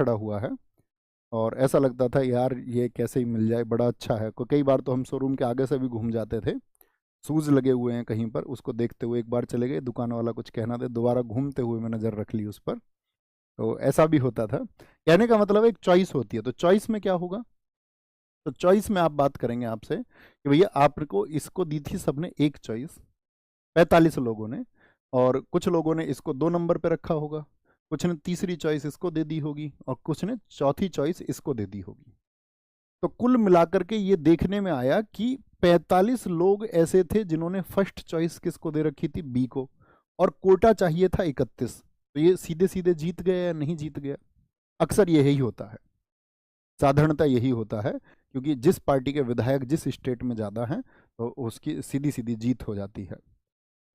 खड़ा हुआ है और ऐसा लगता था यार ये कैसे ही मिल जाए, बड़ा अच्छा है। कई बार तो हम शोरूम के आगे से भी घूम जाते थे, शूज़ लगे हुए हैं कहीं पर, उसको देखते हुए एक बार चले गए, दुकान वाला कुछ कहना दे, दोबारा घूमते हुए मैं नज़र रख ली उस पर। तो ऐसा भी होता था। कहने का मतलब एक चॉइस होती है, तो चॉइस में क्या होगा, तो चॉइस में आप बात करेंगे आपसे कि भैया आपको इसको दी थी सबने एक चॉइस, 45 लोगों ने, और कुछ लोगों ने इसको 2 नंबर पे रखा होगा, कुछ ने तीसरी चॉइस इसको दे दी होगी और कुछ ने चौथी चॉइस इसको दे दी होगी। तो कुल मिलाकर के ये देखने में आया कि 45 लोग ऐसे थे जिन्होंने फर्स्ट चॉइस किसको दे रखी थी, बी को, और कोटा चाहिए था 31। तो ये सीधे सीधे जीत गया या नहीं जीत गया? अक्सर यही होता है, साधारणतः यही होता है, क्योंकि जिस पार्टी के विधायक जिस स्टेट में ज़्यादा हैं तो उसकी सीधी सीधी जीत हो जाती है।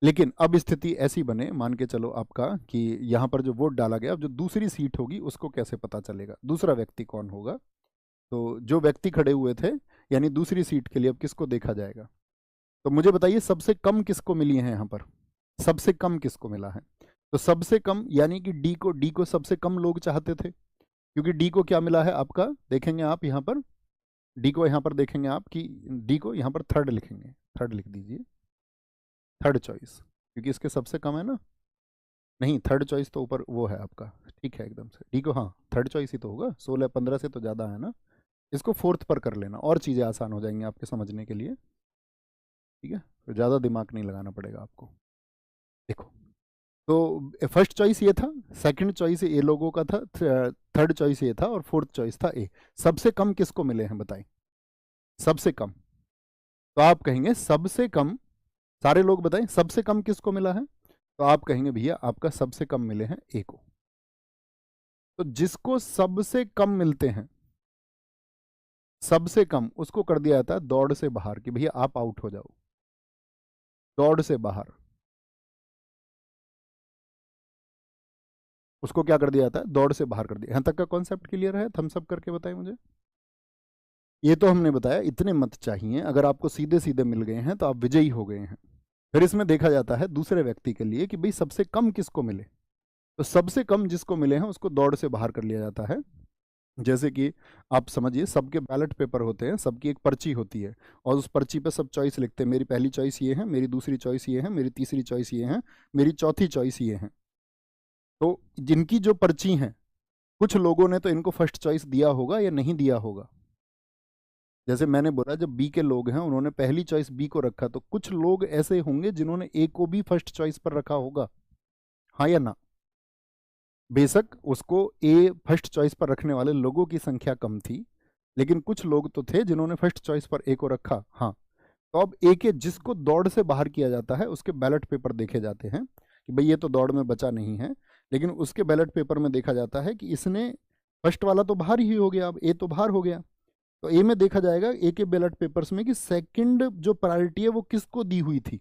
लेकिन अब स्थिति ऐसी बने, मान के चलो आपका कि यहाँ पर जो वोट डाला गया, अब जो दूसरी सीट होगी उसको कैसे पता चलेगा, दूसरा व्यक्ति कौन होगा? तो जो व्यक्ति खड़े हुए थे, यानी दूसरी सीट के लिए अब किसको देखा जाएगा? तो मुझे बताइए सबसे कम किसको मिली है यहाँ पर, सबसे कम किसको मिला है? तो सबसे कम यानी कि डी को सबसे कम लोग चाहते थे, क्योंकि डी को क्या मिला है आपका, देखेंगे आप यहाँ पर, डी को यहाँ पर देखेंगे आप कि डी को यहाँ पर थर्ड लिखेंगे, थर्ड लिख दीजिए, थर्ड चॉइस, क्योंकि इसके सबसे कम है ना, नहीं थर्ड चॉइस तो ऊपर वो है आपका, ठीक है एकदम से, डी को हाँ थर्ड चॉइस ही तो होगा, 16-15 से तो ज़्यादा है ना, इसको फोर्थ पर कर लेना और चीज़ें आसान हो जाएंगी आपके समझने के लिए, ठीक है, तो ज़्यादा दिमाग नहीं लगाना पड़ेगा आपको। देखो, तो फर्स्ट चॉइस ये था, सेकंड चॉइस ए लोगों का था, थर्ड चॉइस ये था और फोर्थ चॉइस था ए। सबसे कम किसको मिले हैं बताएं, सबसे कम? तो आप कहेंगे सबसे कम, सारे लोग बताएं सबसे कम किसको मिला है, तो आप कहेंगे भैया आपका सबसे कम मिले हैं ए को। तो जिसको सबसे कम मिलते हैं, सबसे कम, उसको कर दिया जाता है दौड़ से बाहर, कि भैया आप आउट हो जाओ, दौड़ से बाहर, उसको क्या कर दिया जाता है, दौड़ से बाहर कर दिया। यहां तक का कॉन्सेप्ट क्लियर है? थम्स अप करके बताएं मुझे। ये तो हमने बताया, इतने मत चाहिए, अगर आपको सीधे सीधे मिल गए हैं तो आप विजयी हो गए हैं। फिर इसमें देखा जाता है दूसरे व्यक्ति के लिए कि भाई सबसे कम किसको मिले, तो सबसे कम जिसको मिले हैं उसको दौड़ से बाहर कर लिया जाता है। जैसे कि आप समझिए सबके बैलेट पेपर होते हैं, सबकी एक पर्ची होती है, और उस पर्ची पे सब चॉइस लिखते हैं, मेरी पहली चॉइस ये है, मेरी दूसरी चॉइस ये है, मेरी तीसरी चॉइस ये है, मेरी चौथी चॉइस ये है। तो जिनकी जो पर्ची हैं, कुछ लोगों ने तो इनको फर्स्ट चॉइस दिया होगा या नहीं दिया होगा। जैसे मैंने बोला जब बी के लोग हैं उन्होंने पहली चॉइस बी को रखा, तो कुछ लोग ऐसे होंगे जिन्होंने ए को भी फर्स्ट चॉइस पर रखा होगा, हाँ या ना? बेशक उसको ए फर्स्ट चॉइस पर रखने वाले लोगों की संख्या कम थी, लेकिन कुछ लोग तो थे जिन्होंने फर्स्ट चॉइस पर ए को रखा, हाँ। तो अब ए के जिसको दौड़ से बाहर किया जाता है उसके बैलेट पेपर देखे जाते हैं कि भाई ये तो दौड़ में बचा नहीं है, लेकिन उसके बैलेट पेपर में देखा जाता है कि इसने फर्स्ट वाला तो बाहर ही हो गया, अब ए तो बाहर हो गया। तो ए में देखा जाएगा ए के बैलेट पेपर्स में कि सेकंड जो प्रायोरिटी है वो किसको दी हुई थी,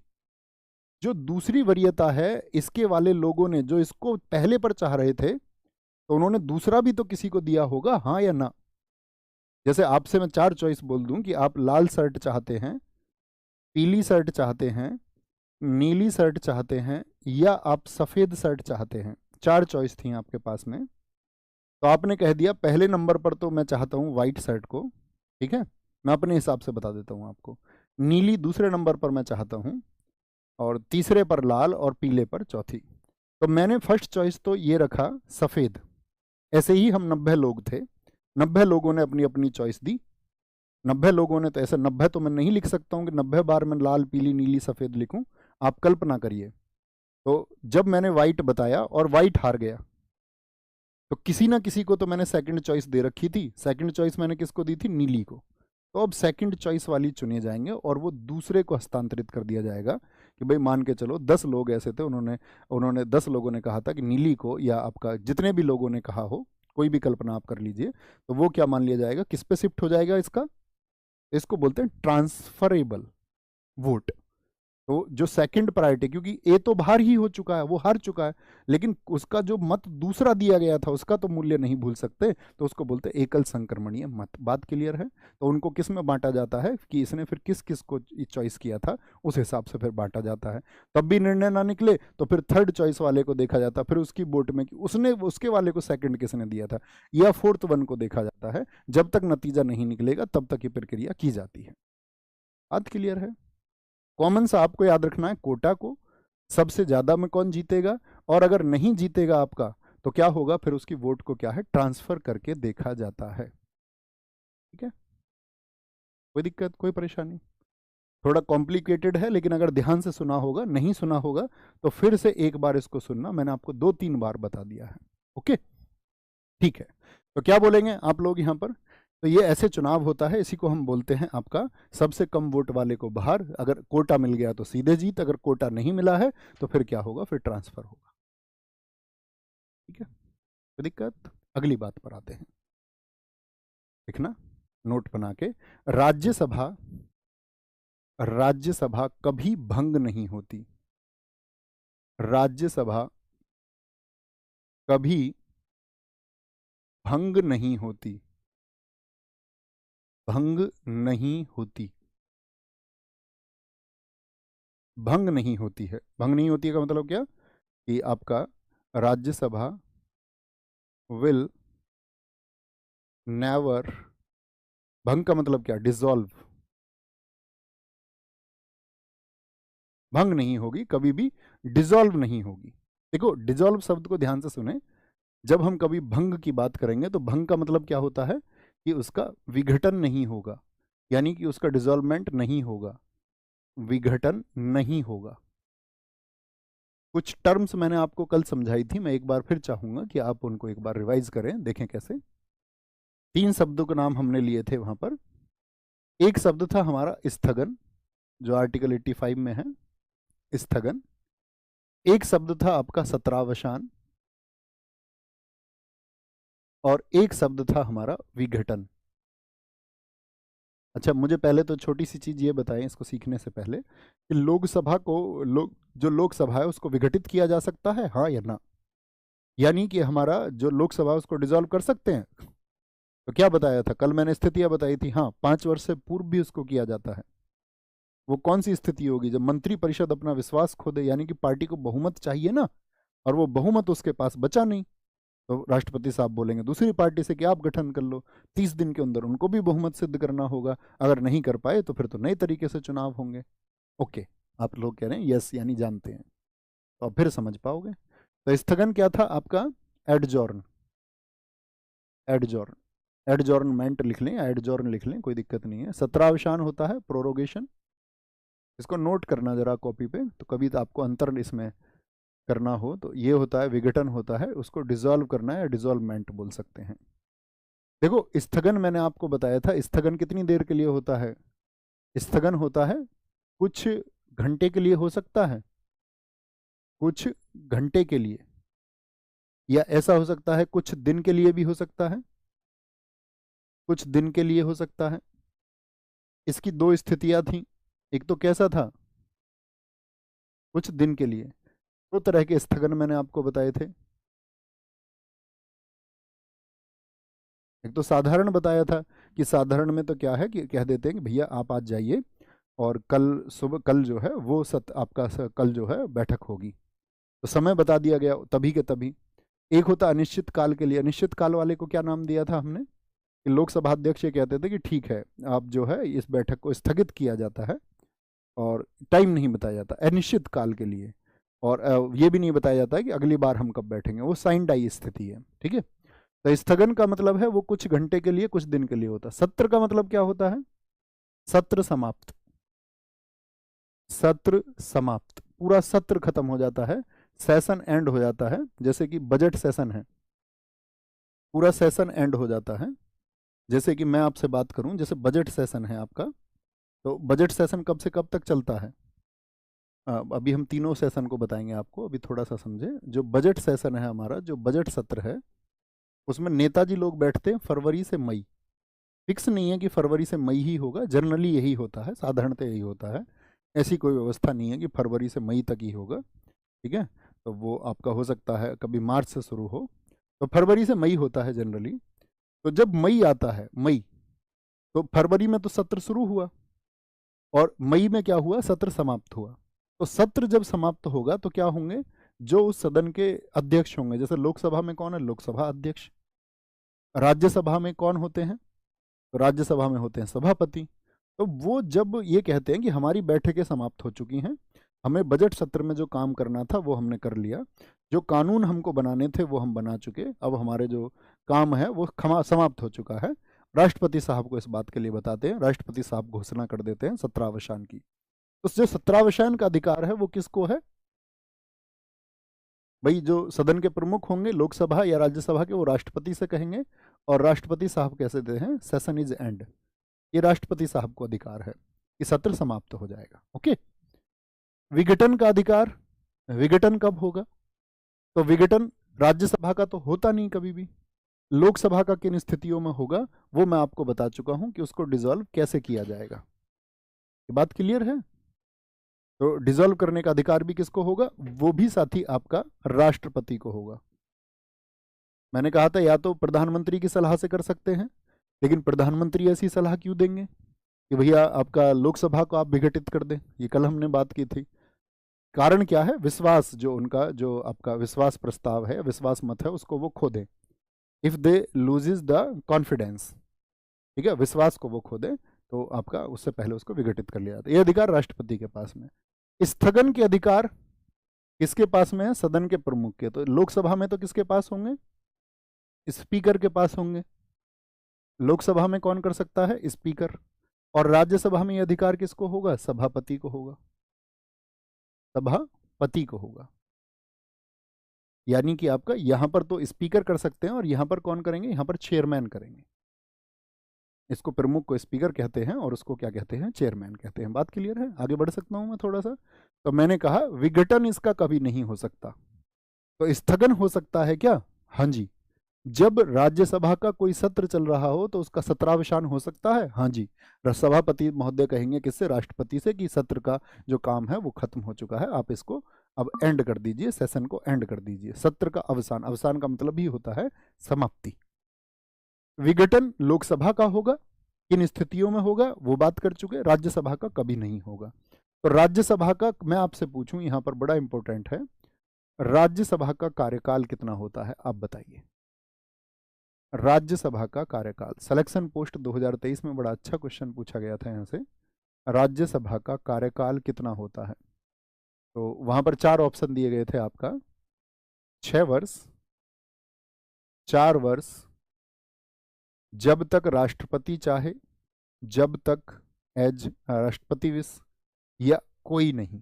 जो दूसरी वरीयता है इसके वाले लोगों ने, जो इसको पहले पर चाह रहे थे, तो उन्होंने दूसरा भी तो किसी को दिया होगा, हाँ या ना? जैसे आपसे मैं 4 चॉइस बोल दूं कि आप लाल शर्ट चाहते हैं, पीली शर्ट चाहते हैं, नीली शर्ट चाहते हैं, या आप सफ़ेद शर्ट चाहते हैं, 4 चॉइस थी आपके पास में। तो आपने कह दिया पहले नंबर पर तो मैं चाहता हूँ वाइट शर्ट को, ठीक है, मैं अपने हिसाब से बता देता हूँ आपको। नीली दूसरे नंबर पर मैं चाहता हूँ, और तीसरे पर लाल, और पीले पर चौथी। तो मैंने फर्स्ट चॉइस तो ये रखा सफ़ेद। ऐसे ही हम 90 लोग थे, 90 लोगों ने अपनी अपनी चॉइस दी। 90 लोगों ने तो ऐसे 90 तो मैं नहीं लिख सकता हूँ कि 90 बार मैं लाल पीली नीली सफ़ेद लिखूँ, आप कल्पना करिए। तो जब मैंने वाइट बताया और वाइट हार गया, तो किसी ना किसी को तो मैंने सेकंड चॉइस दे रखी थी, सेकंड चॉइस मैंने किसको दी थी, नीली को। तो अब सेकंड चॉइस वाली चुने जाएंगे और वो दूसरे को हस्तांतरित कर दिया जाएगा कि भाई मान के चलो 10 लोग ऐसे थे, उन्होंने उन्होंने 10 लोगों ने कहा था कि नीली को, या आपका जितने भी लोगों ने कहा हो, कोई भी कल्पना आप कर लीजिए, तो वो क्या मान लिया जाएगा, किस पे शिफ्ट हो जाएगा इसका, इसको बोलते हैं ट्रांसफरेबल वोट। तो जो सेकंड प्रायोरिटी, क्योंकि ए तो बाहर ही हो चुका है, वो हार चुका है, लेकिन उसका जो मत दूसरा दिया गया था उसका तो मूल्य नहीं भूल सकते, तो उसको बोलते हैं एकल संक्रमणीय मत। बात क्लियर है? तो उनको किस में बांटा जाता है कि इसने फिर किस किस को चॉइस किया था, उस हिसाब से फिर बांटा जाता है। तब भी निर्णय ना निकले तो फिर थर्ड चॉइस वाले को देखा जाता है, फिर उसकी वोट में कि उसने उसके वाले को सेकंड किसने दिया था, या फोर्थ वन को देखा जाता है। जब तक नतीजा नहीं निकलेगा तब तक ये प्रक्रिया की जाती है। बात क्लियर है? कॉमन सा आपको याद रखना है, कोटा को सबसे ज्यादा में कौन जीतेगा, और अगर नहीं जीतेगा आपका तो क्या होगा, फिर उसकी वोट को क्या है, ट्रांसफर करके देखा जाता है। ठीक है, कोई दिक्कत, कोई परेशानी? थोड़ा कॉम्प्लिकेटेड है, लेकिन अगर ध्यान से सुना होगा, नहीं सुना होगा तो फिर से एक बार इसको सुनना, मैंने आपको 2-3 बार बता दिया है। ओके, ठीक है। तो क्या बोलेंगे आप लोग यहाँ पर? तो ये ऐसे चुनाव होता है, इसी को हम बोलते हैं आपका सबसे कम वोट वाले को बाहर, अगर कोटा मिल गया तो सीधे जीत, अगर कोटा नहीं मिला है तो फिर क्या होगा, फिर ट्रांसफर होगा। ठीक है, कोई दिक्कत? अगली बात पर आते हैं, लिखना नोट बना के। राज्यसभा, राज्यसभा कभी भंग नहीं होती। राज्यसभा कभी भंग नहीं होती, भंग नहीं होती, भंग नहीं होती है। भंग नहीं होती है का मतलब क्या, कि आपका राज्यसभा विल नेवर, भंग का मतलब क्या, डिसॉल्व, भंग नहीं होगी, कभी भी डिसॉल्व नहीं होगी। देखो, डिसॉल्व शब्द को ध्यान से सुने, जब हम कभी भंग की बात करेंगे तो भंग का मतलब क्या होता है, कि उसका विघटन नहीं होगा, यानी कि उसका डिसॉल्वमेंट नहीं होगा, विघटन नहीं होगा। कुछ टर्म्स मैंने आपको कल समझाई थी, मैं एक बार फिर चाहूंगा कि आप उनको एक बार रिवाइज करें, देखें कैसे। 3 शब्दों के नाम हमने लिए थे वहां पर। एक शब्द था हमारा स्थगन, जो आर्टिकल 85 में है, स्थगन। एक शब्द था आपका सत्रावसान, और एक शब्द था हमारा विघटन। अच्छा, मुझे पहले तो छोटी सी चीज ये बताएं इसको सीखने से पहले, कि लोकसभा को, जो लोकसभा है उसको विघटित किया जा सकता है, हाँ या ना? यानी कि हमारा जो लोकसभा है उसको डिसॉल्व कर सकते हैं? तो क्या बताया था कल, मैंने स्थितियां बताई थी, हाँ 5 वर्ष से पूर्व भी उसको किया जाता है। वो कौन सी स्थिति होगी, जब मंत्री परिषद अपना विश्वास खो दे, यानी कि पार्टी को बहुमत चाहिए ना, और वो बहुमत उसके पास बचा नहीं, तो राष्ट्रपति साहब बोलेंगे दूसरी पार्टी से कि आप गठन कर लो, 30 दिन के अंदर उनको भी बहुमत सिद्ध करना होगा, अगर नहीं कर पाए तो फिर तो नए तरीके से चुनाव होंगे। ओके, आप लोग कह रहे हैं यस, यानी जानते हैं, तो अब फिर समझ पाओगे। तो स्थगन क्या था आपका, एडजॉर्न, एडजॉर्न, एडजॉर्नमेंट लिख लें, एडजॉर्न लिख लें, कोई दिक्कत नहीं है। सत्रावसान होता है प्रोरोगेशन, इसको नोट करना जरा कॉपी पे, तो कभी तो आपको अंतर इसमें करना हो तो ये होता है विघटन होता है, उसको डिसॉल्व करना है, डिसॉल्वमेंट बोल सकते हैं। देखो, स्थगन मैंने आपको बताया था, स्थगन कितनी देर के लिए होता है, स्थगन होता है कुछ घंटे के लिए हो सकता है, कुछ घंटे के लिए, या ऐसा हो सकता है कुछ दिन के लिए भी हो सकता है, कुछ दिन के लिए हो सकता है। इसकी 2 स्थितियां थी, एक तो कैसा था, कुछ दिन के लिए। 2 तरह के स्थगन मैंने आपको बताए थे, एक तो साधारण बताया था, कि साधारण में तो क्या है कि कह देते हैं कि भैया आप आज जाइए, और कल सुबह, कल जो है वो आपका कल जो है बैठक होगी, तो समय बता दिया गया तभी के तभी। एक होता अनिश्चित काल के लिए, अनिश्चित काल वाले को क्या नाम दिया था हमने, कि लोकसभा अध्यक्ष ये कहते थे कि ठीक है, आप जो है इस बैठक को स्थगित किया जाता है, और टाइम नहीं बताया जाता अनिश्चित काल के लिए, और ये भी नहीं बताया जाता है कि अगली बार हम कब बैठेंगे, वो साइन डाई स्थिति है। ठीक है, तो स्थगन का मतलब है वो कुछ घंटे के लिए, कुछ दिन के लिए होता है। सत्र का मतलब क्या होता है, सत्र समाप्त, सत्र समाप्त, पूरा सत्र खत्म हो जाता है, सेशन एंड हो जाता है, जैसे कि बजट सेशन है, पूरा सेशन एंड हो जाता है। जैसे कि मैं आपसे बात करूं, जैसे बजट सेशन है आपका, तो बजट सेशन कब से कब तक चलता है, अभी हम तीनों सेशन को बताएंगे आपको, अभी थोड़ा सा समझे। जो बजट सेशन है हमारा, जो बजट सत्र है, उसमें नेताजी लोग बैठते हैं फरवरी से मई, फिक्स नहीं है कि फरवरी से मई ही होगा, जनरली यही होता है, साधारणतः यही होता है ऐसी कोई व्यवस्था नहीं है कि फरवरी से मई तक ही होगा, ठीक है। तो वो आपका हो सकता है कभी मार्च से शुरू हो, तो फरवरी से मई होता है जनरली। तो जब मई आता है, मई, तो फरवरी में तो सत्र शुरू हुआ और मई में क्या हुआ, सत्र समाप्त हुआ। तो सत्र जब समाप्त होगा तो क्या होंगे, जो उस सदन के अध्यक्ष होंगे, जैसे लोकसभा में कौन है, लोकसभा अध्यक्ष। राज्यसभा में कौन होते हैं, तो राज्यसभा में होते हैं सभापति। तो वो जब ये कहते हैं कि हमारी बैठकें समाप्त हो चुकी हैं, हमें बजट सत्र में जो काम करना था वो हमने कर लिया, जो कानून हमको बनाने थे वो हम बना चुके, अब हमारे जो काम है वो समाप्त हो चुका है, राष्ट्रपति साहब को इस बात के लिए बताते हैं, राष्ट्रपति साहब घोषणा कर देते हैं सत्रावसान की। तो जो सत्रावसान का अधिकार है वो किसको है भाई, जो सदन के प्रमुख होंगे लोकसभा या राज्यसभा के, वो राष्ट्रपति से कहेंगे, और राष्ट्रपति साहब कैसे देते हैं, सेशन इज एंड, ये राष्ट्रपति साहब को अधिकार है कि सत्र समाप्त हो जाएगा। ओके। विघटन का अधिकार, विघटन कब होगा, तो विघटन राज्यसभा का तो होता नहीं कभी भी, लोकसभा का किन स्थितियों में होगा वो मैं आपको बता चुका हूं कि उसको डिसॉल्व कैसे किया जाएगा। ये बात क्लियर है। तो डिसॉल्व करने का अधिकार भी किसको होगा, वो भी साथी आपका राष्ट्रपति को होगा। मैंने कहा था या तो प्रधानमंत्री की सलाह से कर सकते हैं, लेकिन प्रधानमंत्री ऐसी सलाह क्यों देंगे कि भैया आपका लोकसभा को आप विघटित कर दें, ये कल हमने बात की थी। कारण क्या है, विश्वास, जो उनका जो आपका विश्वास प्रस्ताव है, विश्वास मत है, उसको वो खो दें, if they loses the confidence, ठीक है, विश्वास को वो खो दें, तो आपका उससे पहले उसको विघटित कर लिया जाता है। ये अधिकार राष्ट्रपति के पास में। स्थगन के अधिकार किसके पास में है, सदन के प्रमुख के। तो लोकसभा में तो किसके पास होंगे, स्पीकर के पास होंगे। लोकसभा में कौन कर सकता है, स्पीकर, और राज्यसभा में ये अधिकार किसको होगा, सभापति को होगा, सभापति को होगा। यानी कि आपका यहां पर तो स्पीकर कर सकते हैं, और यहां पर कौन करेंगे, यहां पर चेयरमैन करेंगे। इसको प्रमुख को स्पीकर कहते हैं और उसको क्या कहते हैं, चेयरमैन कहते हैं। बात क्लियर है, आगे बढ़ सकता हूं मैं थोड़ा सा। तो मैंने कहा विघटन इसका कभी नहीं हो सकता, तो स्थगन हो सकता है क्या, हाँ जी, जब राज्यसभा का कोई सत्र चल रहा हो तो उसका सत्रावसान हो सकता है, हाँ जी। सभापति महोदय कहेंगे किससे, राष्ट्रपति से, कि सत्र का जो काम है वो खत्म हो चुका है, आप इसको अब एंड कर दीजिए, सेशन को एंड कर दीजिए। सत्र का अवसान, अवसान का मतलब ही होता है समाप्ति। विघटन लोकसभा का होगा, किन स्थितियों में होगा वो बात कर चुके, राज्यसभा का कभी नहीं होगा। तो राज्यसभा का मैं आपसे पूछूं, यहां पर बड़ा इंपॉर्टेंट है, राज्यसभा का कार्यकाल कितना होता है, आप बताइए। राज्यसभा का कार्यकाल, सिलेक्शन पोस्ट 2023 में बड़ा अच्छा क्वेश्चन पूछा गया था यहाँ से, राज्यसभा का कार्यकाल कितना होता है। तो वहां पर 4 ऑप्शन दिए गए थे आपका, 6 वर्ष, 4 वर्ष, जब तक राष्ट्रपति चाहे, जब तक एज राष्ट्रपति विश, या कोई नहीं।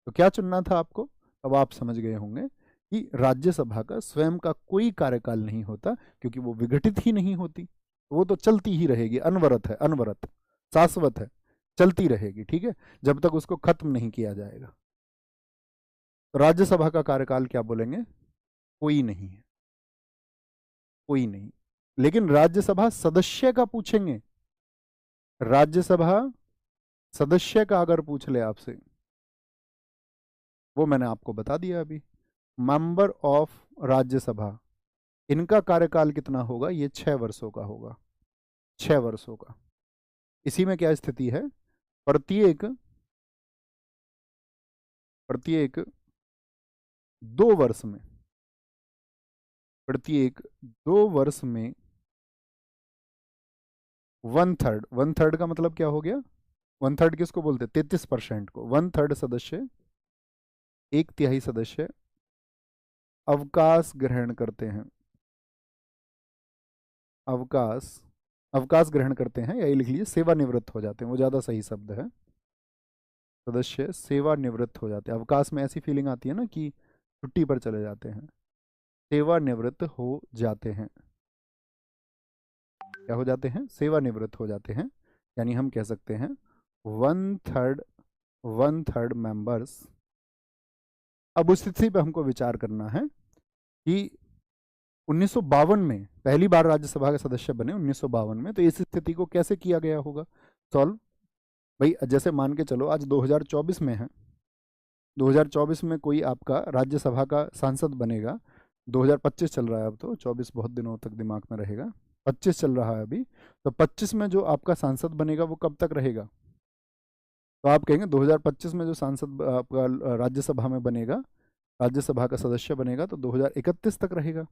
तो क्या चुनना था आपको, अब आप समझ गए होंगे कि राज्यसभा का स्वयं का कोई कार्यकाल नहीं होता, क्योंकि वो विघटित ही नहीं होती, वो तो चलती ही रहेगी, अनवरत है, अनवरत, शाश्वत है, चलती रहेगी, ठीक है, जब तक उसको खत्म नहीं किया जाएगा। तो राज्यसभा का कार्यकाल क्या बोलेंगे, कोई नहीं है, कोई नहीं। लेकिन राज्यसभा सदस्य का पूछेंगे, राज्यसभा सदस्य का अगर पूछ ले आपसे, वो मैंने आपको बता दिया अभी, मेंबर ऑफ राज्यसभा, इनका कार्यकाल कितना होगा, ये 6 वर्षों का होगा, 6 वर्षों का। इसी में क्या स्थिति है, प्रत्येक प्रत्येक 2 वर्ष में, प्रत्येक 2 वर्ष में 1/3, 1/3 का मतलब क्या हो गया, 1/3 किसको बोलते हैं, 33% को, 1/3 सदस्य, 1/3 सदस्य अवकाश ग्रहण करते हैं, अवकाश, अवकाश ग्रहण करते हैं, या ये लिख लीजिए सेवानिवृत्त हो जाते हैं, वो ज़्यादा सही शब्द है, सदस्य सेवानिवृत्त हो जाते हैं। अवकाश में ऐसी फीलिंग आती है ना कि छुट्टी पर चले जाते हैं, सेवानिवृत्त हो जाते हैं, क्या हो जाते हैं, सेवानिवृत्त हो जाते हैं। यानी हम कह सकते हैं 1/3 मेंबर्स। अब उस स्थिति पर हमको विचार करना है कि 1952 में पहली बार राज्यसभा के सदस्य बने, 1952 में, तो इस स्थिति को कैसे किया गया होगा सॉल्व। भाई जैसे मान के चलो आज 2024 में है, 2024 में कोई आपका राज्यसभा का सांसद बनेगा, 2025 चल रहा है अब, तो 24 बहुत दिनों तक दिमाग में रहेगा, 25 चल रहा है अभी, तो 25 में जो आपका सांसद बनेगा वो कब तक रहेगा? तो आप कहेंगे 2025 में जो सांसद आपका राज्यसभा में बनेगा, राज्यसभा का सदस्य बनेगा, तो 2031 तक रहेगा।